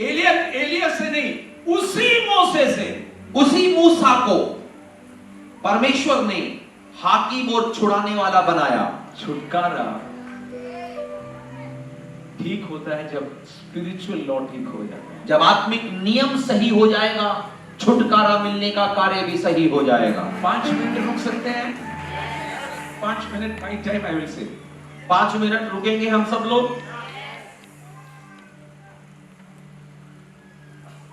एलिया से नहीं, उसी मूसे से, उसी मूसा को परमेश्वर ने हाकिम और छुड़ाने वाला बनाया। छुटकारा ठीक होता है जब स्पिरिचुअल लॉ ठीक हो जाता है। जब आत्मिक नियम सही हो जाएगा, छुटकारा मिलने का कार्य भी सही हो जाएगा। 5 मिनट रुक सकते हैं? 5 minute my time, I will say. 5 minute रुकेंगे हम सब लोग।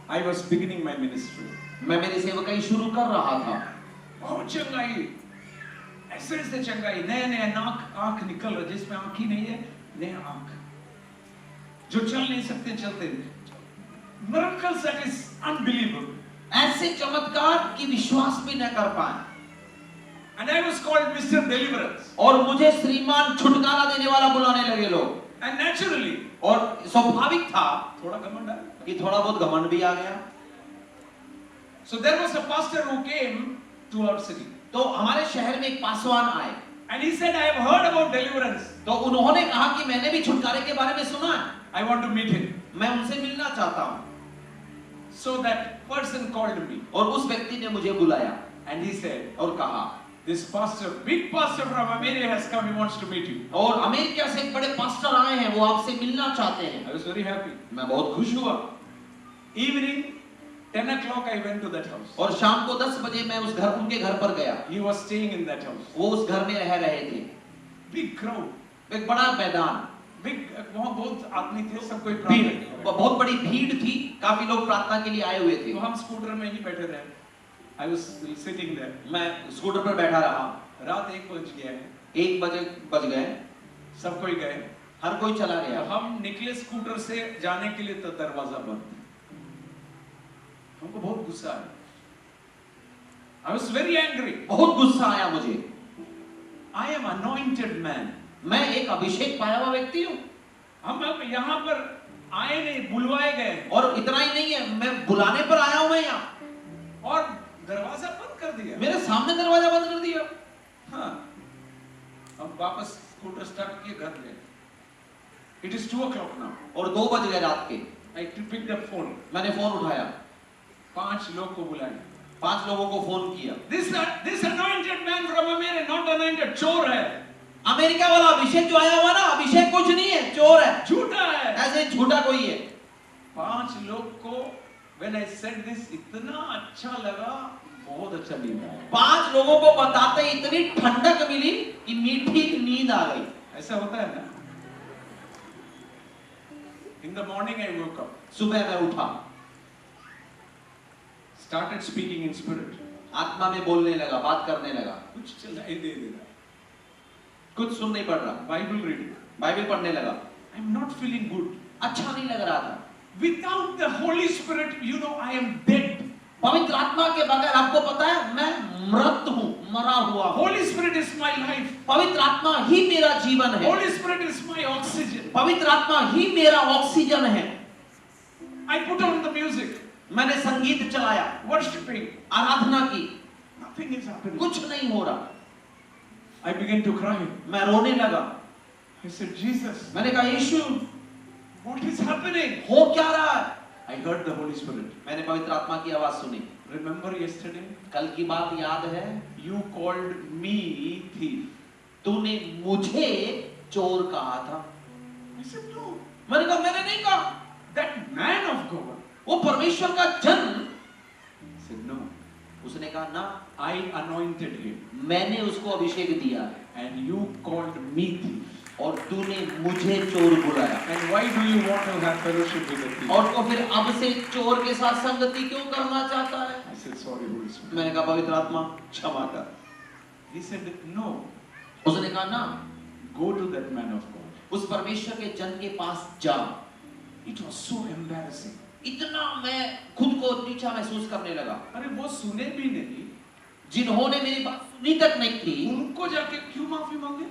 I was beginning my ministry. मैं मेरी सेवकाई शुरू कर रहा था। बहुत चंगाई, ऐसे ऐसे चंगाई, नया नया आंख निकल रहा, जिसमें आंख ही नहीं है, नया आंख, जो चल नहीं सकते चलते। Miracles that is unbelievable. ऐसे चमत्कार कि विश्वास भी न कर पाए। And I was called Mr. Deliverance. और मुझे श्रीमान छुटकारा देने वाला बुलाने लगे लोग। And naturally, और स्वाभाविक था थोड़ा घमंड आया कि थोड़ा बहुत घमंड भी आ गया। So there was a pastor who came to our city. तो हमारे शहर में एक पासवान आए। And he said, I have heard about deliverance. तो उन्होंने कहा कि मैंने भी छुटकारे के बारे में सुना है। I want to meet him. मैं उनसे मिलना चाहता हूँ। So that person called me. और उस व्यक्ति ने मुझे बुलाया। And he said, और कहा, this pastor, big pastor from America has come. He wants to meet you. और अमेरिका से एक बड़े पास्टर आए हैं, वो आपसे मिलना चाहते हैं। I was very happy. मैं बहुत खुश हुआ। Evening, 10 o'clock, I went to that house. और शाम को 10 बजे मैं उनके घर पर गया। He was staying in that house. वो उस घर में रह रहे थे। Big crowd. एक बड़ा मैदान। Big, वहाँ बहुत आदमी थे, सब कोई भीड़, प्रार्थना। बहुत बड़ी भीड़ थी, काफी लोग प्रार्थना के लिए आए हुए थे। तो हम स्कूटर में ही बैठे रहे। I was sitting there. मैं स्कूटर पर बैठा रहा। रात 1 बज गया है। 1 बज गए, सब कोई गए। हर कोई चला गया। हम निकले स्कूटर से जाने के लिए, तो दरवाजा बंद। हमको बहुत गुस्सा आया। I was very angry. बहुत गुस्सा आया मुझे। I am anointed man. मैं एक अभिषेक पाया हुआ व्यक्ति हूँ। हम यहाँ पर आए नहीं, बुलवाए गए। और इतना ही नहीं है, मैं बुलाने पर आया हूँ मैं यहाँ। और दरवाजा बंद कर दिया। मेरे सामने दरवाजा बंद कर दिया। हाँ, हम वापस स्कूटर स्टार्ट किए, घर गए। It is 2 o'clock now. और 2 बज गए रात के। I picked up phone. मैंने फोन उठाया। 5 लोग को बुलाया। 5 लोगों को फोन किया। This anointed man from America, not anointed, चोर है। अमेरिका वाला अभिषेक जो आया हुआ ना, अभिषेक कुछ नहीं है, चोर है, झूठा है, ऐसे झूठा कोई है। 5 लोग को when I said this, इतना अच्छा लगा, बहुत अच्छा लगा। 5 लोगों को बताते इतनी ठंडक मिली कि मीठी नींद आ गई। ऐसा होता है ना। In the morning I woke up. सुबह मैं उठा, started speaking in spirit. आत्मा में बोलने लगा, बात करने लगा। कुछ चलाई दे रहा, कुछ सुन नहीं पड़ रहा। बाइबल रीडिंग, बाइबल पढ़ने लगा। I am not feeling good. अच्छा नहीं लग रहा था। Without the Holy Spirit, you know, I am dead. पवित्र आत्मा के बगैर आपको पता है मैं मृत हूँ, मरा हुआ हूँ। Holy Spirit is my life. पवित्र आत्मा ही मेरा जीवन है। Holy Spirit is my oxygen. पवित्र आत्मा ही मेरा ऑक्सीजन है। I put on the music. मैंने संगीत चलाया, worshiping, आराधना की। nothing is happening. कुछ नहीं हो रहा। I began to cry. मैं रोने लगा। I said, Jesus, मैंने कहा यीशु, what is happening? हो क्या रहा है? I heard the Holy Spirit. मैंने पवित्र आत्मा की आवाज सुनी। Remember yesterday? कल की बात याद है? You called me thief. तूने मुझे चोर कहा था। I said, no. मैंने कहा मैंने नहीं कहा। That man of God. वो परमेश्वर का जन। I said, no. उसने कहा ना, I anointed him. मैंने उसको अभिषेक दिया And you called me thief. और तूने मुझे चोर बुलाया। And why do you want to have fellowship with the thief? और तो फिर अब से चोर के साथ संगति क्यों करना चाहता है? I said, sorry, Holy Spirit. मैंने कहा पवित्र आत्मा क्षमा कर। He said, no. उसने कहा ना, Go to that man of God. उस परमेश्वर के जन के पास जा। It was so embarrassing. इतना मैं खुद को नीचा महसूस करने लगा। अरे वो सुने भी नहीं, जिन्होंने मेरी बात सुनी तक नहीं थी, उनको जाके क्यों माफी मांगे?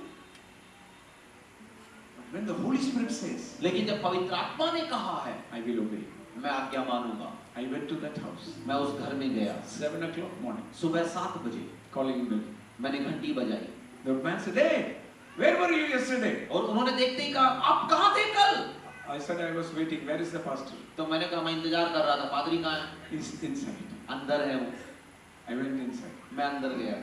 When the Holy Spirit says, लेकिन जब पवित्र आत्मा ने कहा है, I will obey. मैं आज्ञा मानूंगा। I went to that house. मैं उस घर में गया। 7 o'clock morning. सुबह 7 बजे Calling me. मैंने घंटी बजाई। The man said, hey, where were you yesterday? और उन्होंने देखते ही कहा, आप कहाँ थे कल? I said I was waiting. Where is the pastor? तो मैंने कहा मैं इंतजार कर रहा था, पादरी कहाँ है? He's inside. अंदर है वो। I went inside. मैं अंदर गया।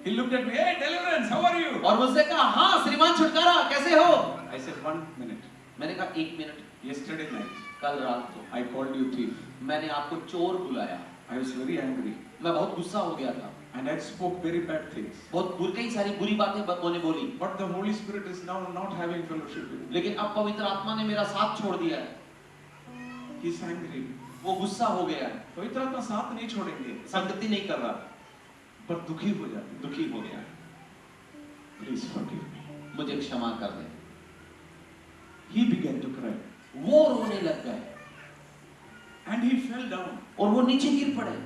He looked at me. Hey, Deliverance, how are you? और मुझसे कहा हाँ श्रीमान छुटकारा कैसे हो? I said 1 minute. मैंने कहा 1 मिनट। Yesterday night, कल रात को I called you thief. मैंने आपको चोर बुलाया। I was very angry. मैं बहुत गुस्सा हो गया था। And I spoke very bad things. कई सारी बुरी बातें मैंने बोली। But the Holy Spirit is now not having fellowship with me. लेकिन अब पवित्र आत्मा ने मेरा साथ छोड़ दिया है। He's angry. वो गुस्सा हो गया है। पवित्र आत्मा साथ नहीं छोड़ेंगे, संगति नहीं कर रहा, पर दुखी हो जाते, दुखी हो गया। Please forgive me. मुझे क्षमा कर दे। He began to cry. वो रोने लग गए। And he fell down. और वो नीचे गिर पड़े।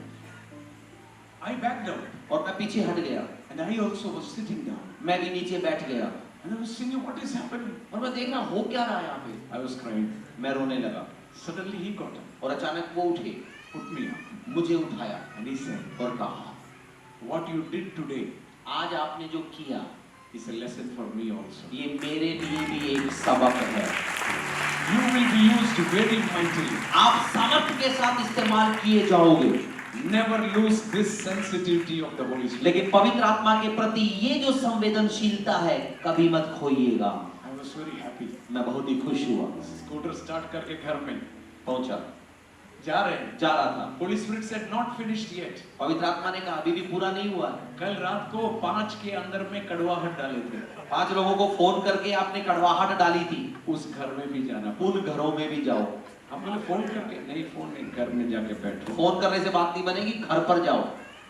I backed down. और मैं पीछे हट गया। And I also was sitting down. मैं भी नीचे बैठ गया। And I was thinking, what is happening? और मैं देख रहा हो क्या रहा है यहाँ पे। I was crying. मैं रोने लगा। Suddenly he got up, और अचानक वो उठे, put me up, मुझे उठाया and he said, और कहा, what you did today आज आपने जो किया is a lesson for me also. ये मेरे लिए भी एक सबक है। You will be used very mightily. आप सामर्थ्य के साथ इस्तेमाल किए जाओगे। Never lose this sensitivity of the Holy Spirit. लेकिन पवित्र आत्मा के प्रति ये जो संवेदनशीलता है कभी मत खोइएगा। I was very happy. मैं बहुत ही खुश हुआ। स्कूटर स्टार्ट करके घर में पहुंचा, जा रहा था। Holy Spirit said not finished yet. पवित्र आत्मा ने कहा अभी भी पूरा नहीं हुआ है। कल रात को 5 के अंदर में कड़वाहट डाले थे। 5 लोगों को फोन करके आपने कड़वाहट डाली थी। उस घर में भी जाना, उन घरों में भी जाओ। हम बोले फोन करके, नहीं फोन नहीं, घर में जाके बैठो। फोन करने से बात नहीं बनेगी, घर पर जाओ।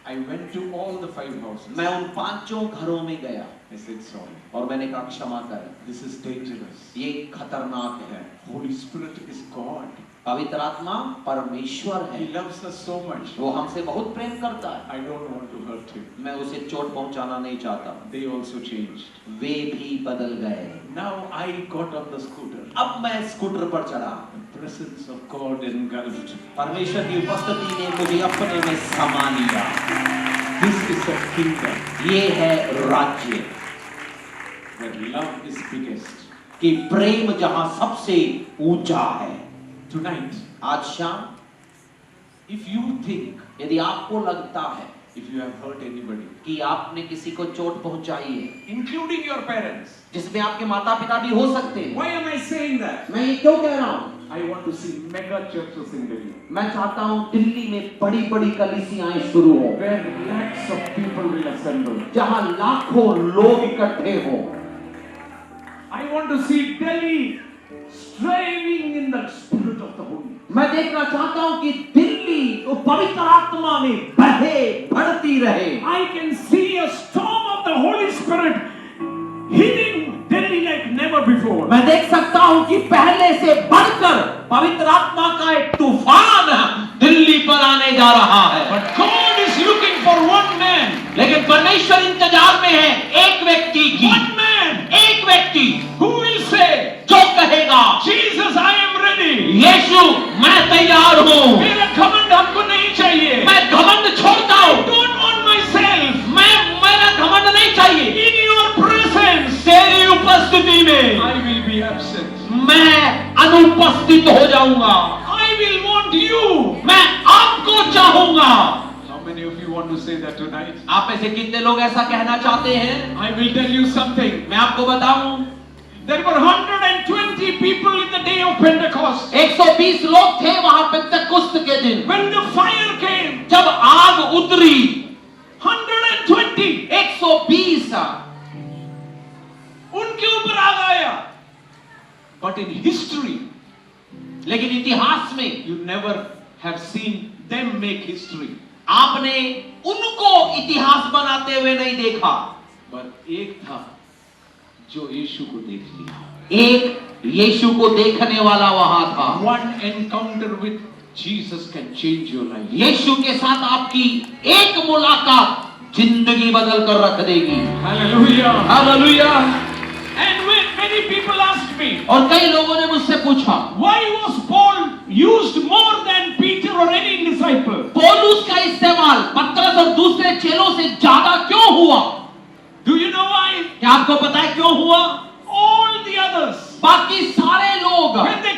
I went to all the 5 houses. मैं उन 5 घरों में गया। I said sorry. और मैंने कहा क्षमा कर, This is dangerous. ये खतरनाक है। Holy Spirit is God. पवित्र आत्मा परमेश्वर है। He loves us so much. वो हमसे बहुत प्रेम करता है। I don't want to hurt him. मैं उसे चोट पहुंचाना नहीं चाहता। They also changed. वे भी बदल गए। Now I got on the scooter. अब मैं स्कूटर पर चढ़ा। The presence of God engulfed me. परमेश्वर की उपस्थिति ने मुझे अपने में समा लिया। This is a kingdom ये है राज्य where love is biggest. कि प्रेम जहां सबसे ऊंचा है। Tonight, आज शाम if you think, यदि आपको लगता है if you have hurt anybody, कि आपने किसी को चोट पहुंचाई है, including your parents, जिसमें आपके माता पिता भी हो सकते हैं, why am I saying that? मैं ये क्यों कह रहा हूँ? I want to see mega churches in Delhi, मैं चाहता हूँ दिल्ली में बड़ी बड़ी कलीसियाएं शुरू हो, where lakhs of people will assemble. जहां लाखों लोग इकट्ठे हो। I want to see Delhi striving in the spirit of the Holy. मैं देखना चाहता हूँ कि दिल्ली तो पवित्र आत्मा में बहे बढ़ती रहे। I can see a storm of the Holy Spirit hitting Delhi like never before. मैं देख सकता हूँ कि पहले से बढ़कर पवित्र आत्मा का एक तूफान दिल्ली पर आने जा रहा है। But God is looking for one man. लेकिन परमेश्वर इंतजार में है एक व्यक्ति की। One man. एक व्यक्ति Who will say, जो कहेगा Jesus, I am ready. यीशु मैं तैयार हूँ। मेरा घमंड हमको नहीं चाहिए। मैं घमंड छोड़ता हूँ। I don't want myself. मेरा घमंड नहीं चाहिए। In your presence, तेरी उपस्थिति में I will be absent. मैं अनुपस्थित हो जाऊंगा। I will want you. मैं आपको चाहूंगा। How many of you want to say that tonight? आप में से कितने लोग ऐसा कहना चाहते हैं? I will tell you something. मैं आपको बताऊं, There were 120 people in the day of Pentecost. 120 लोग थे वहां पेंतकुस्त के दिन। When the fire came, जब आग उतरी 120 120 उनके ऊपर आग आया. But in history, लेकिन इतिहास में you never have seen them make history. आपने उनको इतिहास बनाते हुए नहीं देखा। But एक था जो यीशु को देख लिया. एक यीशु को देखने वाला वहां था। One encounter with Jesus can change your life. यीशु के साथ आपकी एक मुलाकात जिंदगी बदल कर रख देगी। Hallelujah. Hallelujah. And when many people asked me, और कई लोगों ने मुझसे पूछा, why was Paul used more than Peter or any disciple? पौलुस का इस्तेमाल पतरस और दूसरे चेलों से ज्यादा क्यों हुआ? Do you know why? क्या आपको पता है क्यों हुआ? All the others, बाकी सारे लोग when they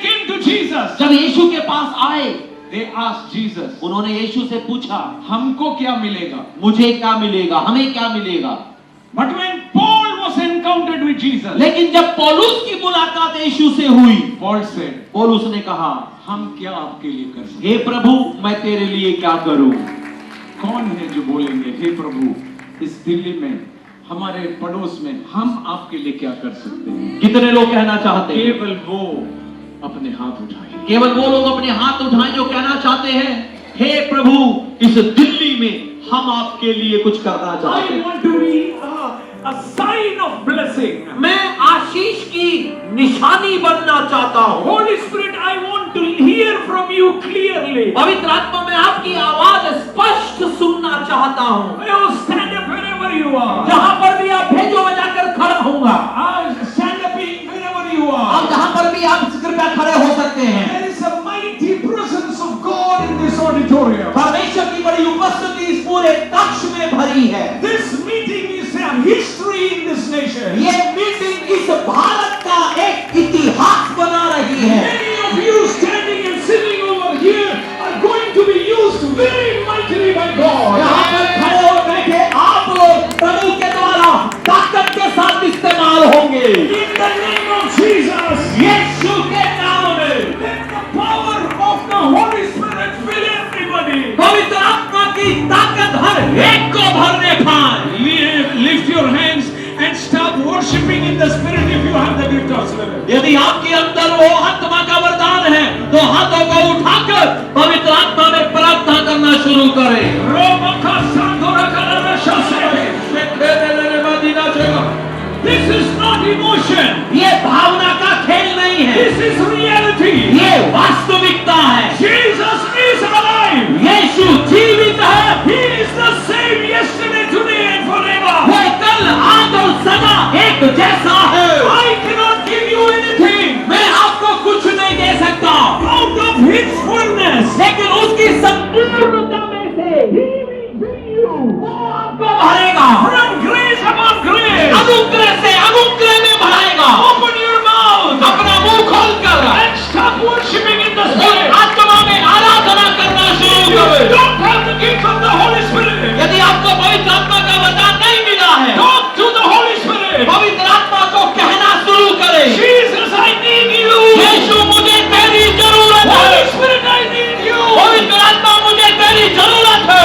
यीशु के पास आए, They asked Jesus, उन्होंने यीशु से पूछा, हमको क्या मिलेगा? मुझे क्या मिलेगा, हमें क्या मिलेगा? But when Paul was encountered with Jesus, लेकिन जब पौलुस की मुलाकात यीशु से हुई, Paul said, पौलुस ने कहा, हम क्या आपके लिए कर सकते हे प्रभु मैं तेरे लिए क्या करूं? हैं? कौन है जो बोलेंगे, हे प्रभु, इस दिल्ली में, हमारे पड़ोस में, हम आपके लिए क्या कर सकते हैं? कितने लोग कहना चाहते हैं? केवल वो अपने हाथ उठाए। केवल वो लोग अपने हाथ उठाएं जो कहना चाहते हैं, हे प्रभु इस दिल्ली में हम आपके लिए कुछ करना चाहते I हैं। want to be a sign of blessing. मैं आशीष की निशानी बनना चाहता हूँ। Holy Spirit, I want to hear from you clearly. पवित्र आत्मा में आपकी आवाज स्पष्ट सुनना चाहता हूँ। You stand up wherever you are. जहाँ पर भी आप भेजो मैं जाकर खड़ा होऊंगा। Stand up wherever you आप are. जहाँ पर भी आप कृपया खड़े हो सकते हैं। There is a mighty presence of God in this auditorium. परमेश्वर की बड़ी उपस्थिति इस पूरे कक्ष में भरी है। This meeting is a history in this nation. ये मीटिंग इस भारत का एक इतिहास बना रही है। Many of you standing and sitting over here are going to be used very mightily by God. यहाँ पर खड़े और बैठे आप लोग प्रभु के द्वारा ताकत के साथ इस्तेमाल होंगे। In the name of Jesus. यीशु के नाम में Let the power of the Holy Spirit fill everybody. पवित्र आत्मा की ताकत हर एक को भरने पाए। Lift your hands and start worshiping in the Spirit if you have the gift of Spirit. यदि आपके अंदर वो आत्मा का वरदान है तो हाथों को उठाकर पवित्र आत्मा में प्रार्थना करना शुरू करें। This is not emotion. ये भावना का खेल नहीं है, This is reality. ये वास्तविकता है। Jesus is alive. यीशु जीवित है। He is the same yesterday, today and forever. वो कल आज और सदा एक जैसा है। I cannot give you anything मैं आपको कुछ नहीं दे सकता, out of His fullness. लेकिन उसकी संपूर्णता में से He will bring you वो आपको भरेगा। from grace upon grace. अनुग्रह से अनुग्रह में भराएगा। Open your mouth अपना मुंह खोलकर and start worshiping in the उस Spirit. आत्मा में आराधना करना शुरू You करें। don't have the gift of the Holy Spirit. यदि आपको पवित्र आत्मा का वरदान नहीं मिला है, Talk to the Holy Spirit. पवित्र आत्मा को कहना शुरू करें, Jesus, I need you. यीशु मुझे तेरी जरूरत Holy है। Spirit, I need you. पवित्र आत्मा मुझे तेरी जरूरत है।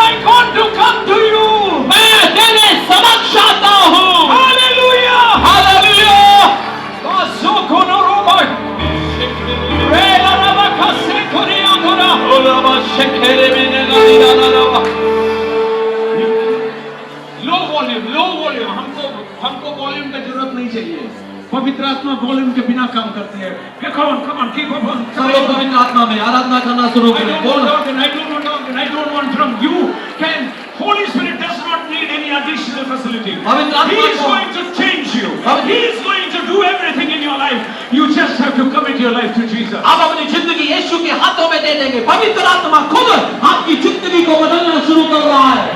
I want to come to you. मैं तेरे समक्ष आता हूँ। Hallelujah. हालेलुया। लो वॉल्यूम, हमको वॉल्यूम का जरूरत नहीं चाहिए। पवित्र आत्मा वॉल्यूम के बिना काम करते हैं। Come on, keep on. सब लोग पवित्र आत्मा में आराधना करना शुरू I करें। don't बोलो। want organ, I don't want organ, I don't want drum. You can. Holy Spirit does not need any additional facility. पवित्र He आत्मा is को going to change you. पवित्र- He is going to do everything in your life. You just have to commit your life to Jesus. आप अपनी जिंदगी यीशु के हाथों में दे देंगे। पवित्र आत्मा खुद आपकी जिंदगी को बदलना शुरू कर रहा है।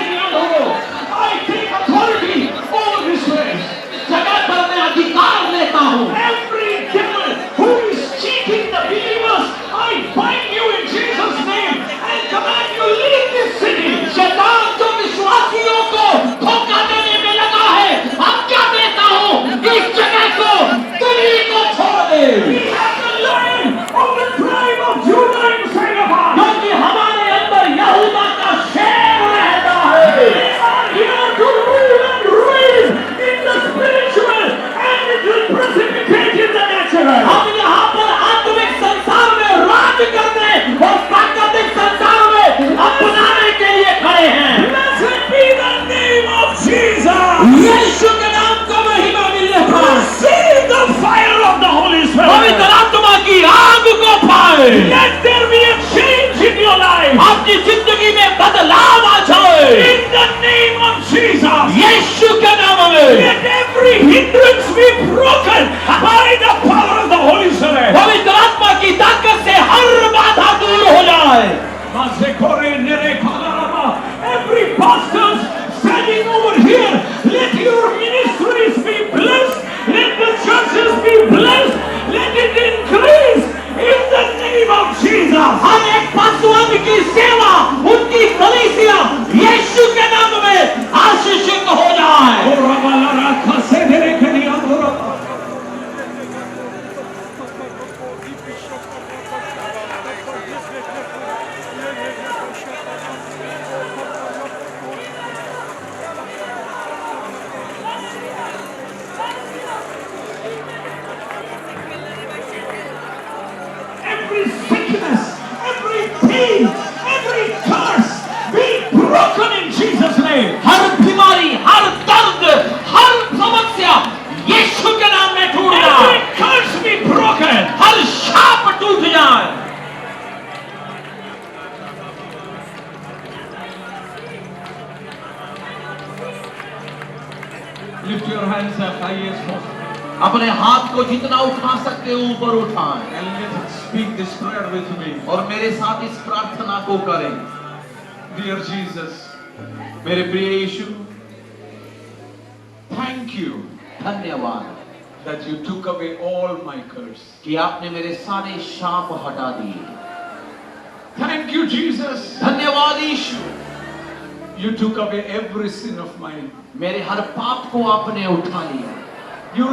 I take authority over this place. जगह पर मैं अधिकार लेता हूँ। Every devil who is cheating the believers, I bind you in Jesus' name and command you leave this city. शैतान जो विश्वासियों को धोखा देने में लगा है, अब क्या देता हूँ, इस जगह को, दिल्ली को छोड़ दे। We have the your hands up high as possible. अपने हाथ को जितना उठा सकते हो ऊपर उठाएं And let's speak this prayer with me. और मेरे साथ इस प्रार्थना को करें। Dear Jesus, मेरे प्रिय यीशु, thank you धन्यवाद that you took away all my curse. कि आपने मेरे सारे शाप हटा दिए। Thank you, Jesus. धन्यवाद यीशु, You took away every sin of mine. मेरे हर पाप को आपने उठा लिया। You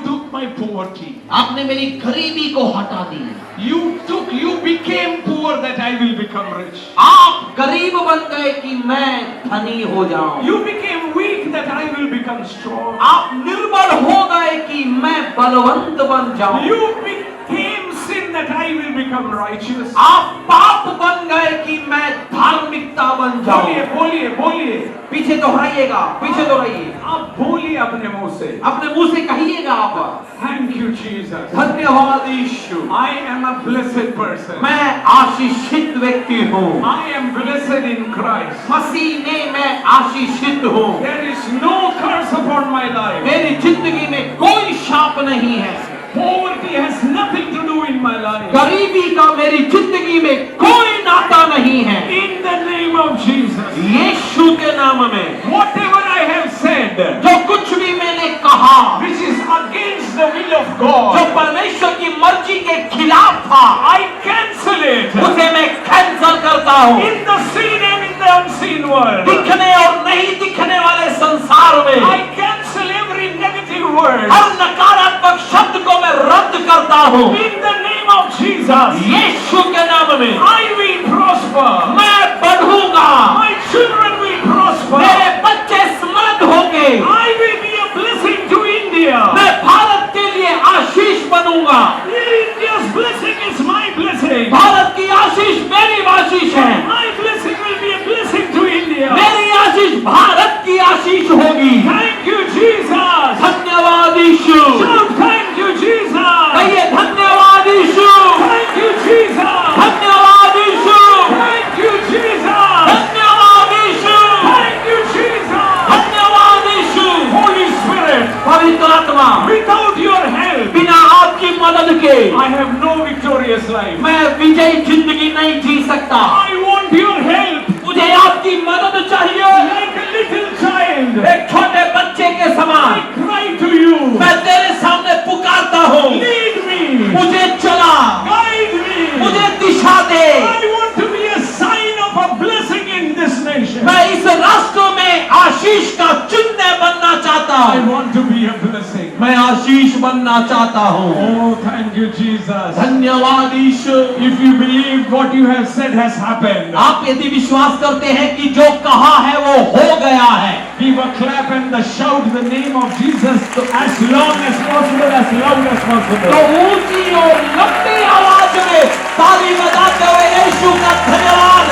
took my poverty. आपने मेरी गरीबी को हटा दिया। You became poor that I will become rich. आप गरीब बन गए कि मैं धनी हो जाऊं। You became weak that I will become strong. आप निर्बल हो गए कि मैं बलवंत बन जाऊं। You became sin that I will become righteous. आप पाप बन गए कि मैं धार्मिकता बन जाऊं। बोलिए। पीछे दोहराइएगा, पीछे दोहराइए। आप बोलिए अपने मुंह से। अपने मुंह से कहिएगा आप। Thank you, Jesus. धन्यवाद यीशु, I am a blessed person. मैं आशीषित व्यक्ति हूँ। I am blessed in Christ. मसीह में मैं आशीषित हूँ। There is no curse upon my life. मेरी जिंदगी में कोई शाप नहीं है। Poverty has nothing to do in my life. गरीबी का मेरी जिंदगी में कोई नाता नहीं है। In the name of Jesus. यीशु के नाम में Whatever I have said, जो कुछ भी मैंने कहा, which is against the will of God, जो परमेश्वर की मर्जी के खिलाफ था, I cancel it. उसे मैं कैंसल करता हूँ। In the seen and in the unseen world, दिखने और नहीं दिखने वाले संसार में I cancel every negative word. हर नकारात्मक शब्द को मैं रद्द करता हूँ। In the name of Jesus, यीशु के नाम में I will prosper. मैं बढ़ूंगा। My children will prosper. मेरे बच्चे समृद्ध होंगे। I will be a blessing to India. मैं भारत के लिए आशीष बनूंगा। India's blessing is my blessing. Bharat की आशीष मेरी आशीष है। My blessing will be a blessing to India. मेरी आशीष भारत की आशीष होगी। Thank you, Jesus. धन्यवाद यीशु। Shout, thank you, Jesus. कहिए धन्यवाद यीशु। Thank you, Jesus. धन्यवाद यीशु। Thank you, Jesus. धन्यवाद यीशु। Thank you, Jesus. धन्यवाद यीशु। Holy Spirit, पवित्र आत्मा, without your help, बिना आपकी मदद के I have no victorious life. मैं विजयी जिंदगी नहीं जी सकता। I want your help. मुझे आपकी मदद चाहिए। Like a little child, एक छोटे बच्चे के I समान cry to you. मैं तेरे सामने पुकारता हूँ। Lead me. मुझे चला, Guide me. मुझे दिशा दे। I want to be a sign of a blessing in this nation. मैं इस राष्ट्र में आशीष का चिन्ह बनना चाहता I हूँ। want to be a blessing. मैं आशीष बनना चाहता हूँ। Oh, thank you, Jesus. धन्यवाद यीशु। If you believe what you have said has happened, आप यदि विश्वास करते हैं कि जो कहा है वो हो गया है, give a clap and shout the name of Jesus as long as possible, as loud as तो possible. ऊंची और लंबी आवाज में ताली बजाते हुए यीशु का धन्यवाद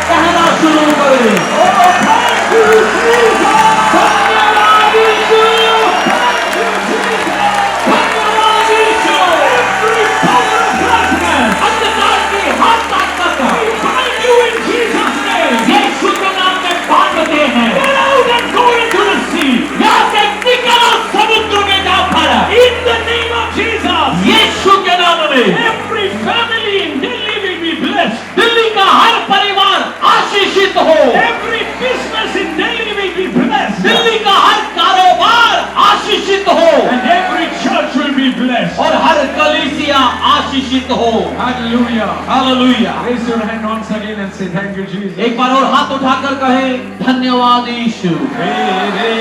कहना शुरू करें। Oh, thank you, Jesus. धन्यवाद यीशु। Thank you, Jesus. धन्यवाद यीशु। Every power of darkness, अंधकार की हर ताकत we bind you in Jesus' name. यीशु के नाम में बांधते हैं। Get out and go into the sea. यहाँ से निकलो, समुद्र में जा पड़ा। In the name of Jesus. यीशु के नाम में Every family in Delhi will be blessed. Delhi का हर परिवार आशीषित हो। Every business in Delhi will be blessed. Delhi का हर कारोबार आशीषित हो And every church will be blessed. और हर कलीसिया आशीषित हो। Hallelujah. Hallelujah. Raise your hand once again and say thank you, Jesus. एक बार और हाथ उठाकर कहें धन्यवाद यीशु। मेरे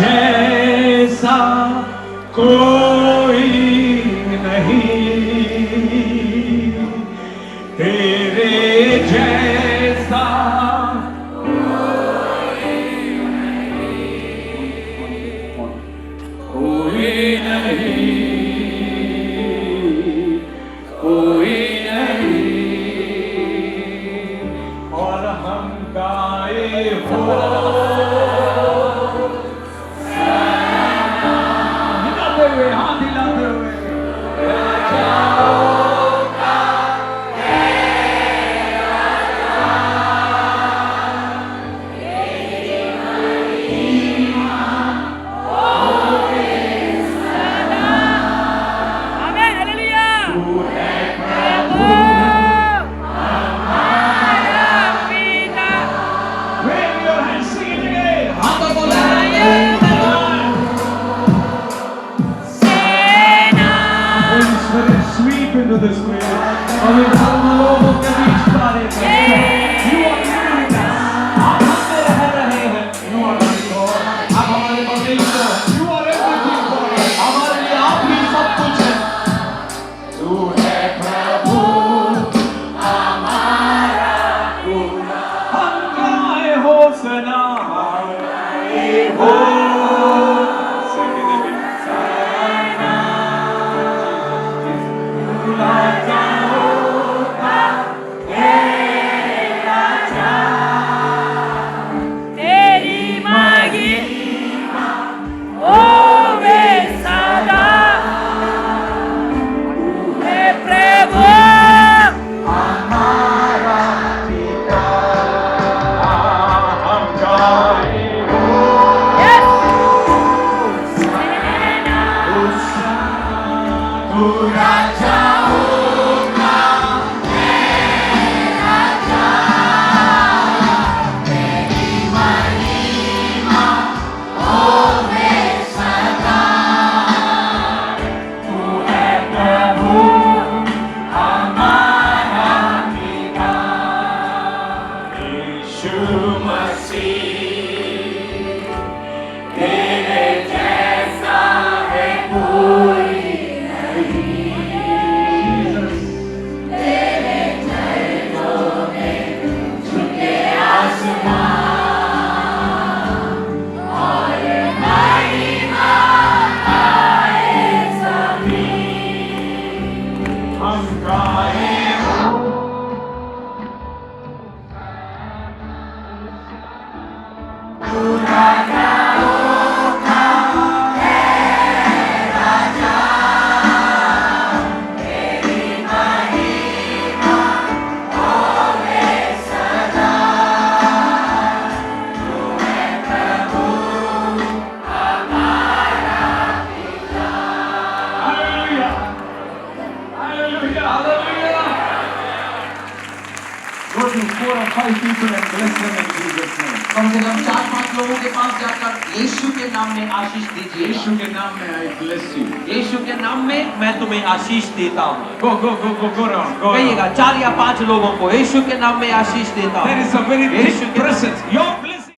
जैसा कोई नहीं, तेरे जैसा कोई नहीं, कोई नहीं, और हम गाए हो हिलाते हुए, हाथ हिलाते हुए into the Spirit. पवित्र आत्मा लोगों के बीच कार्य करते हैं। You are living in us. आप हमसे रह रहे हैं। You are my God. आप हमारे परमेश्वर हैं। You are everything for us. हमारे लिए आप ही सब कुछ हैं। तू है प्रभु हमारा खुदा। हम गाए होसना हो Go to 4 or 5 people and bless them in Jesus' name. कम से कम 4-5 लोगों के पास जाकर यीशु के नाम में आशीष दीजिए। यीशु के नाम में I bless you. यीशु के नाम में मैं तुम्हें आशीष देता हूँ। Go around. Go कहिएगा 4 या 5 लोगों को यीशु के नाम में आशीष देता हूँ। There is a very Yeshu deep के नाम- presence. Your